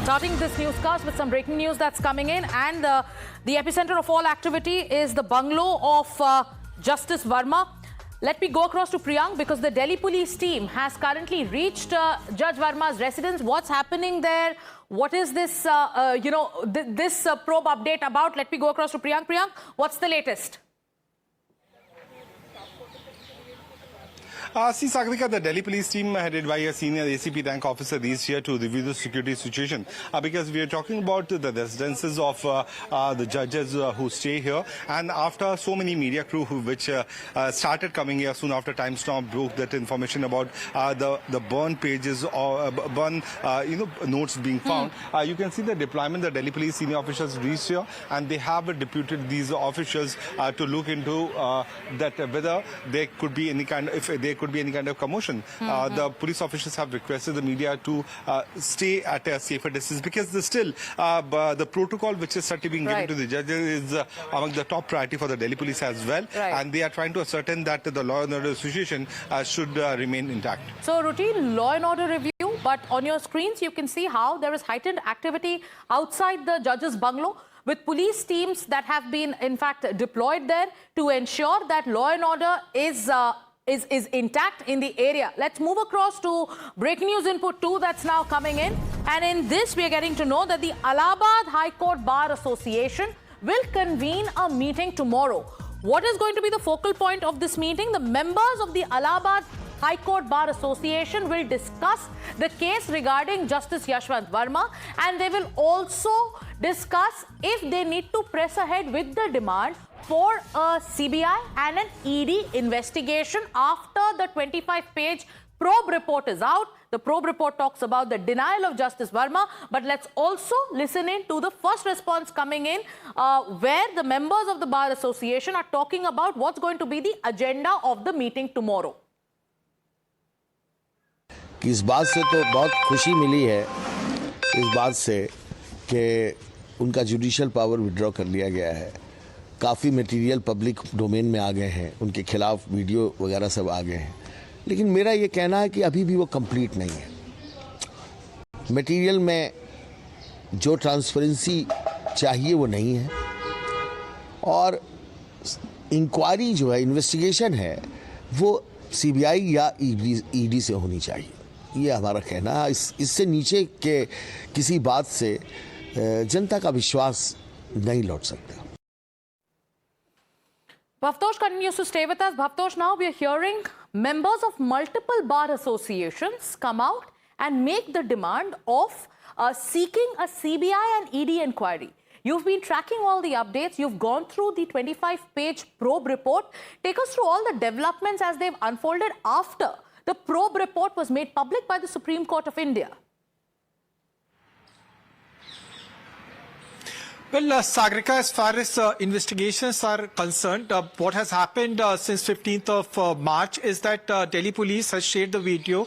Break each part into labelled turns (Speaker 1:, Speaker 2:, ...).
Speaker 1: Starting this newscast with some breaking news that's coming in, and the epicenter of all activity is the bungalow of Justice Verma. Let me go across to Priyank because the Delhi police team has currently reached Judge Verma's residence. What's happening there? What is this, this probe update about? Let me go across to Priyank. Priyank, what's the latest?
Speaker 2: See, Sagrika, the Delhi police team headed by a senior ACP rank officer reached here to review the security situation because we are talking about the residences of the judges who stay here, and after so many media crew which started coming here soon after Times Now broke that information about the burn pages or notes being found. You can see the deployment. The Delhi police senior officers reached here, and they have deputed these officers to look into that whether there could be any kind of commotion. The police officers have requested the media to stay at a safer distance because the protocol which is certainly being given to the judges is among the top priority for the Delhi police as well, and they are trying to ascertain that the law and order situation should remain intact.
Speaker 1: So routine law and order review, but on your screens you can see how there is heightened activity outside the judge's bungalow, with police teams that have been in fact deployed there to ensure that law and order is intact in the area. Let's move across to breaking news input 2 that's now coming in. And in this, we are getting to know that the Allahabad High Court Bar Association will convene a meeting tomorrow. What is going to be the focal point of this meeting? The members of the Allahabad High Court Bar Association will discuss the case regarding Justice Yashwant Verma, and they will also discuss if they need to press ahead with the demand for a CBI and an ED investigation after the 25-page probe report is out. The probe report talks about the denial of Justice Verma, but let's also listen in to the first response coming in where the members of the Bar Association are talking about what's going to be the agenda of the meeting tomorrow.
Speaker 3: इस बात से तो बहुत खुशी मिली है, इस बात से कि उनका जुडिशियल पावर विड्रॉ कर लिया गया है। काफ़ी मटेरियल पब्लिक डोमेन में आ गए हैं, उनके खिलाफ वीडियो वगैरह सब आ गए हैं, लेकिन मेरा ये कहना है कि अभी भी वो कंप्लीट नहीं है। मटेरियल में जो ट्रांसपेरेंसी चाहिए वो नहीं है, और इंक्वायरी जो है, इन्वेस्टिगेशन है, वो सीबीआई या ईडी से होनी चाहिए। ये हमारा कहना है। इससे नीचे के किसी बात से जनता का विश्वास नहीं लौट सकता।
Speaker 1: Bhavtosh continues to stay with us. Bhavtosh, now we are hearing members of multiple bar associations come out and make the demand of seeking a CBI and ED inquiry. You've been tracking all the updates. You've gone through the 25-page probe report. Take us through all the developments as they've unfolded after the probe report was made public by the Supreme Court of India.
Speaker 4: Well, Sagrika, as far as investigations are concerned, what has happened since 15th of March is that Delhi police has shared the video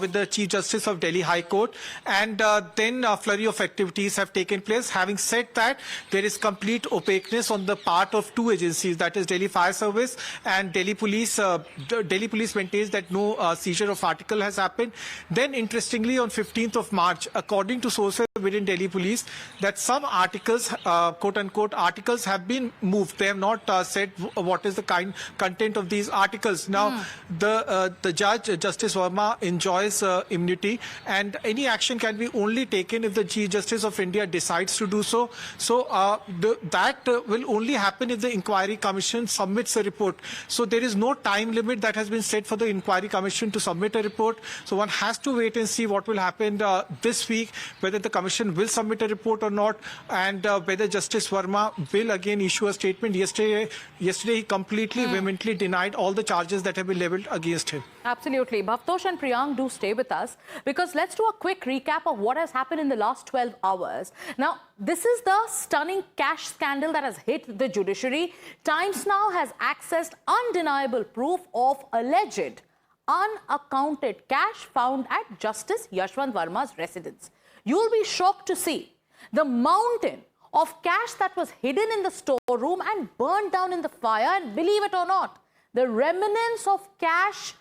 Speaker 4: with the Chief Justice of Delhi High Court, and then a flurry of activities have taken place. Having said that, there is complete opaqueness on the part of two agencies, that is Delhi Fire Service and Delhi Police. Delhi Police maintains that no seizure of article has happened. Then, interestingly, on 15th of March, according to sources within Delhi Police, that some articles, quote-unquote articles, have been moved. They have not said what is the content of these articles. Now, the judge, Justice Verma, enjoys immunity, and any action can be only taken if the Chief Justice of India decides to do so. So that will only happen if the Inquiry Commission submits a report. So there is no time limit that has been set for the Inquiry Commission to submit a report. So one has to wait and see what will happen this week, whether the Commission will submit a report or not, and whether Justice Verma will again issue a statement. Yesterday he completely vehemently denied all the charges that have been leveled against him.
Speaker 1: Absolutely. Bhavtosh and Priyank, do stay with us, because let's do a quick recap of what has happened in the last 12 hours. Now, this is the stunning cash scandal that has hit the judiciary. Times Now has accessed undeniable proof of alleged unaccounted cash found at Justice Yashwant Verma's residence. You'll be shocked to see the mountain of cash that was hidden in the storeroom and burned down in the fire, and believe it or not, the remnants of cash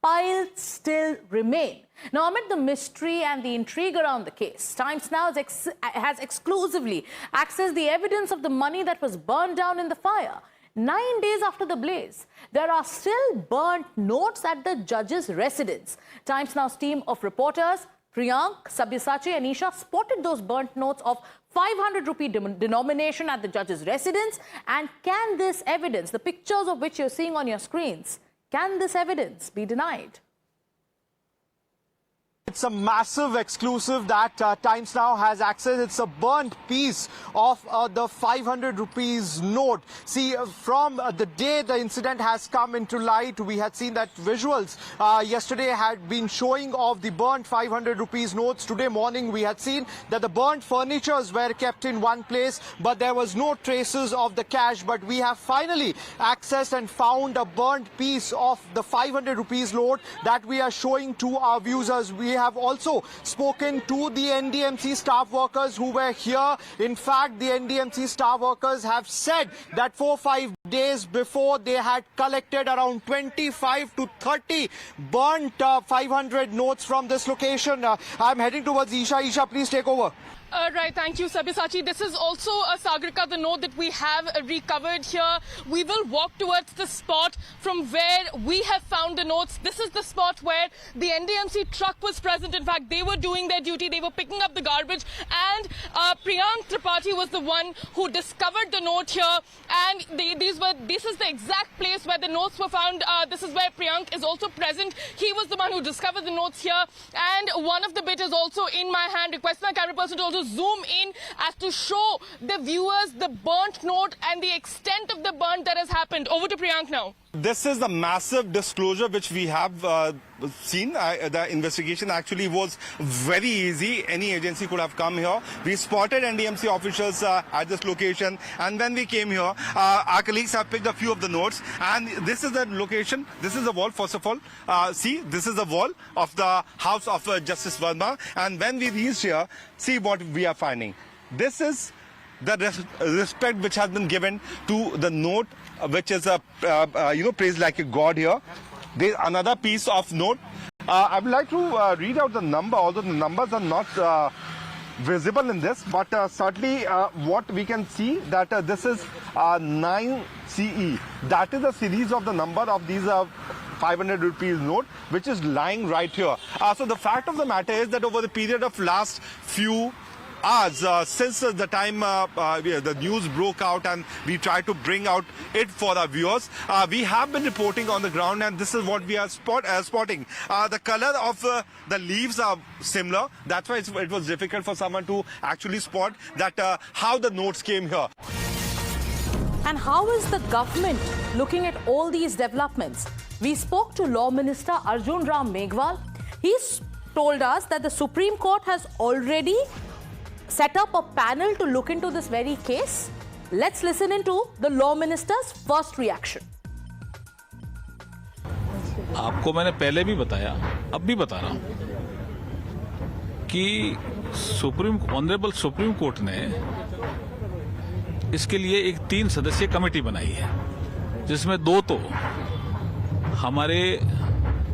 Speaker 1: piles still remain. Now, amid the mystery and the intrigue around the case, Times Now has exclusively accessed the evidence of the money that was burned down in the fire. 9 days after the blaze, there are still burnt notes at the judge's residence. Times Now's team of reporters, Priyank, Sabyasachi and Isha, spotted those burnt notes of 500 rupee denomination at the judge's residence. And can this evidence, the pictures of which you're seeing on your screens, can this evidence be denied?
Speaker 5: It's a massive exclusive that Times Now has access. It's a burnt piece of the 500 rupees note. See, from the day the incident has come into light, we had seen that visuals yesterday had been showing of the burnt 500 rupees notes. Today morning, we had seen that the burnt furnitures were kept in one place, but there was no traces of the cash. But we have finally accessed and found a burnt piece of the 500 rupees note that we are showing to our viewers. We have also spoken to the NDMC staff workers who were here. In fact, the NDMC staff workers have said that 4-5 days before they had collected around 25 to 30 burnt 500 notes from this location. I'm heading towards Isha. Isha, please take over.
Speaker 6: Right, thank you, Sabyasachi. This is also a Sagarika, the note that we have recovered here. We will walk towards the spot from where we have found the notes. This is the spot where the NDMC truck was present. In fact, they were doing their duty. They were picking up the garbage. And Priyank Tripathi was the one who discovered the note here. And this is the exact place where the notes were found. This is where Priyank is also present. He was the one who discovered the notes here. And one of the bit is also in my hand. Request my camera person to also zoom in as to show the viewers the burnt note and the extent of the burnt that has happened. Over to Priyank now.
Speaker 2: This is the massive disclosure which we have seen. The investigation actually was very easy. Any agency could have come here. We spotted NDMC officials at this location, and when we came here, our colleagues have picked a few of the notes. And this is the location. This is the wall, first of all. See, this is the wall of the house of Justice Verma. And when we reached here, see what we are finding. This is the respect which has been given to the note, which is praised like a god here. There's another piece of note. I would like to read out the number, although the numbers are not visible in this, but certainly what we can see that this is 9CE. That is the series of the number of these 500 rupees note, which is lying right here. So the fact of the matter is that over the period of last few hours, since the time the news broke out and we tried to bring out it for our viewers, we have been reporting on the ground, and this is what we are spotting. The color of the leaves are similar. That's why it was difficult for someone to actually spot that how the notes came here.
Speaker 1: And how is the government looking at all these developments? We spoke to Law Minister Arjun Ram Meghwal. He's told us that the Supreme Court has already set up a panel to look into this very case. Let's listen into the Law Minister's first reaction.
Speaker 7: आपको मैंने पहले भी बताया, अब भी बता रहा हूं कि ऑनरेबल सुप्रीम कोर्ट ने इसके लिए एक 3 सदस्यीय कमेटी बनाई है, जिसमें 2 तो हमारे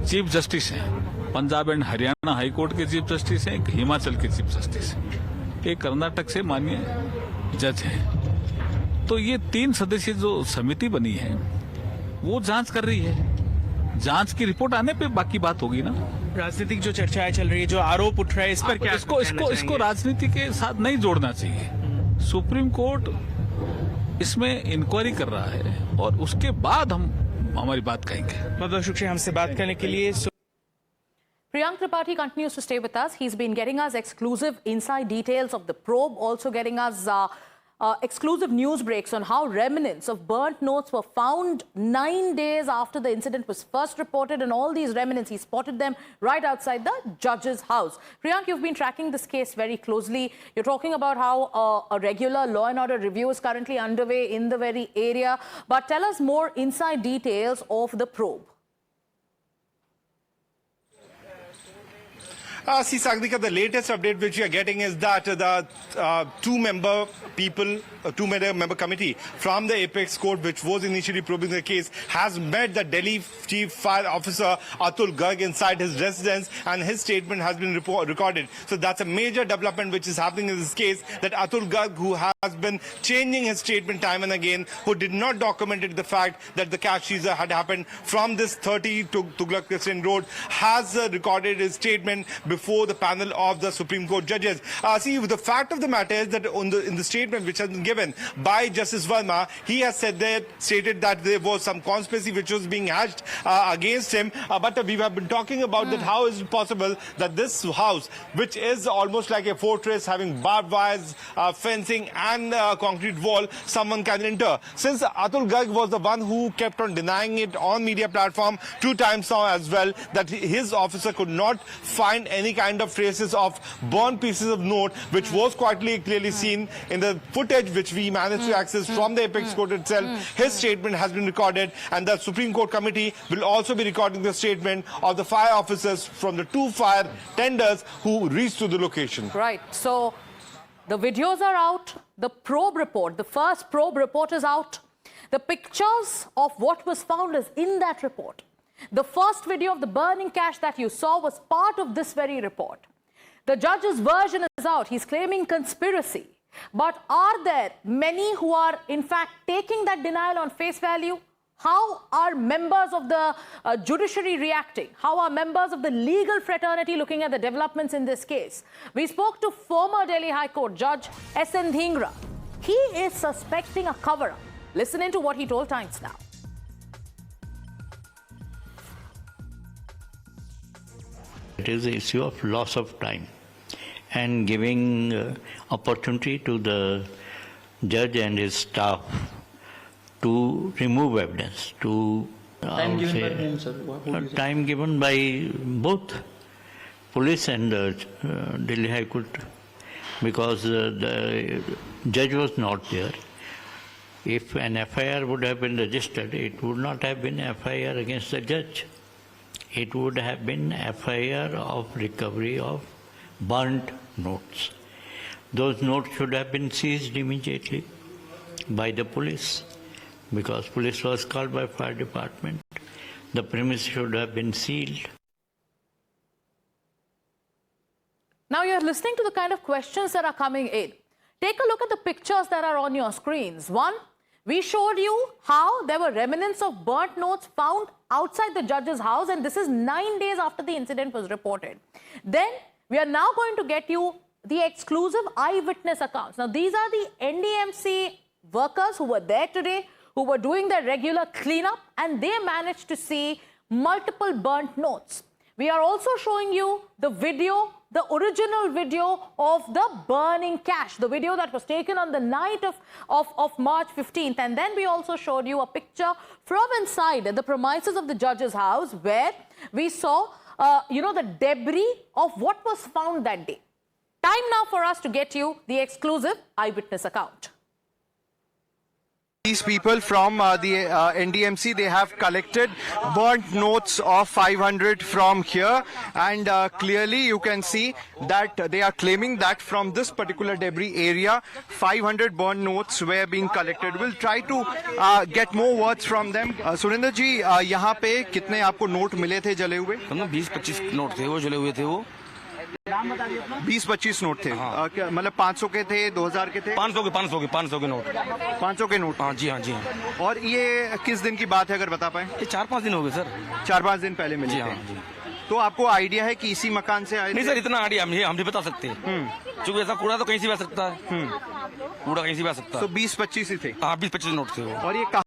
Speaker 7: चीफ जस्टिस हैं, Punjab and Haryana high court के चीफ जस्टिस हैं, एक हिमाचल के चीफ जस्टिस हैं, एक कर्नाटक से माननीय जज हैं। तो ये 3 सदस्यीय जो समिति बनी है वो जांच कर रही है। जांच की रिपोर्ट आने पे बाकी बात होगी ना।
Speaker 8: राजनीतिक जो चर्चाएं चल रही है, जो आरोप उठ रहा है, इस पर क्या
Speaker 7: इसको राजनीति के साथ नहीं जोड़ना चाहिए। सुप्रीम कोर्ट इसमें इंक्वायरी कर रहा है और उसके बाद हम हमारी बात कहेंगे।
Speaker 8: बहुत बहुत शुक्रिया हमसे बात करने के लिए।
Speaker 1: Priyank Tripathi continues to stay with us. He's been getting us exclusive inside details of the probe, also getting us exclusive news breaks on how remnants of burnt notes were found 9 days after the incident was first reported, and all these remnants, he spotted them right outside the judge's house. Priyank, you've been tracking this case very closely. You're talking about how a regular law and order review is currently underway in the very area. But tell us more inside details of the probe.
Speaker 2: See, Sagrika, the latest update which we are getting is that the two-member committee from the Apex Court, which was initially probing the case, has met the Delhi Chief Fire Officer Atul Garg inside his residence, and his statement has been recorded. So that's a major development which is happening in this case, that Atul Garg, who has been changing his statement time and again, who did not document the fact that the cash seizure had happened from this 30 to Tughlaq Crescent Road, has recorded his statement before the panel of the Supreme Court judges. See, the fact of the matter is that in the statement which has been given by Justice Verma, he has stated that there was some conspiracy which was being hatched against him. But we have been talking about that how is it possible that this house, which is almost like a fortress having barbed wires, fencing and concrete wall, someone can enter. Since Atul Garg was the one who kept on denying it on media platform 2 times now as well, that his officer could not find any kind of traces of burnt pieces of note, which was quite clearly seen in the footage which we managed to access from the Apex Court itself. His statement has been recorded, and the Supreme Court committee will also be recording the statement of the fire officers from the 2 fire tenders who reached to the location.
Speaker 1: Right. So the videos are out. The probe report, the first probe report is out. The pictures of what was found is in that report. The first video of the burning cash that you saw was part of this very report. The judge's version is out. He's claiming conspiracy. But are there many who are, in fact, taking that denial on face value? How are members of the judiciary reacting? How are members of the legal fraternity looking at the developments in this case? We spoke to former Delhi High Court Judge S.N. Dhingra. He is suspecting a cover-up. Listen into what he told Times Now.
Speaker 9: It is the issue of loss of time and giving opportunity to the judge and his staff to remove evidence, to
Speaker 10: time given by whom, sir?
Speaker 9: Time given by both police and Delhi High Court, because the judge was not there. If an FIR would have been registered, it would not have been FIR against the judge. It would have been FIR of recovery of burnt notes. Those notes should have been seized immediately by the police, because police was called by fire department. The premise should have been sealed.
Speaker 1: Now you're listening to the kind of questions that are coming in. Take a look at the pictures that are on your screens. One, we showed you how there were remnants of burnt notes found outside the judge's house, and this is 9 days after the incident was reported. Then we are now going to get you the exclusive eyewitness accounts. Now these are the NDMC workers who were there today, who were doing their regular cleanup, and they managed to see multiple burnt notes. We are also showing you the video, the original video of the burning cash, the video that was taken on the night of March 15th. And then we also showed you a picture from inside the premises of the judge's house, where we saw, the debris of what was found that day. Time now for us to get you the exclusive eyewitness account.
Speaker 5: These people from the NDMC, they have collected burnt notes of 500 from here, and clearly you can see that they are claiming that from this particular debris area 500 burnt notes were being collected. We'll try to get more words from them. Surendra जी, यहाँ पे कितने आपको note मिले थे जले हुए?
Speaker 10: 20-25 note थे वो जले हुए थे वो
Speaker 5: 20-25 नोट थे, मतलब 500 के थे, 2000 के थे?
Speaker 10: 500 के नोट
Speaker 5: 500 के नोट।
Speaker 10: हाँ जी, हाँ जी, हाँ।
Speaker 5: और ये किस दिन की बात है, अगर बता पाए?
Speaker 10: ये 4-5 दिन हो गए सर।
Speaker 5: 4-5 दिन पहले मिले थे।
Speaker 10: हाँ जी।
Speaker 5: तो आपको आइडिया है कि इसी मकान से आए?
Speaker 10: नहीं सर, इतना आइडिया हम नहीं बता सकते, क्योंकि ऐसा कूड़ा तो कहीं से भी आ सकता है, कूड़ा कहीं से भी आ सकता है।
Speaker 5: तो 20-25 ही थे?
Speaker 10: हाँ, 20-25 नोट थे वो।
Speaker 5: और ये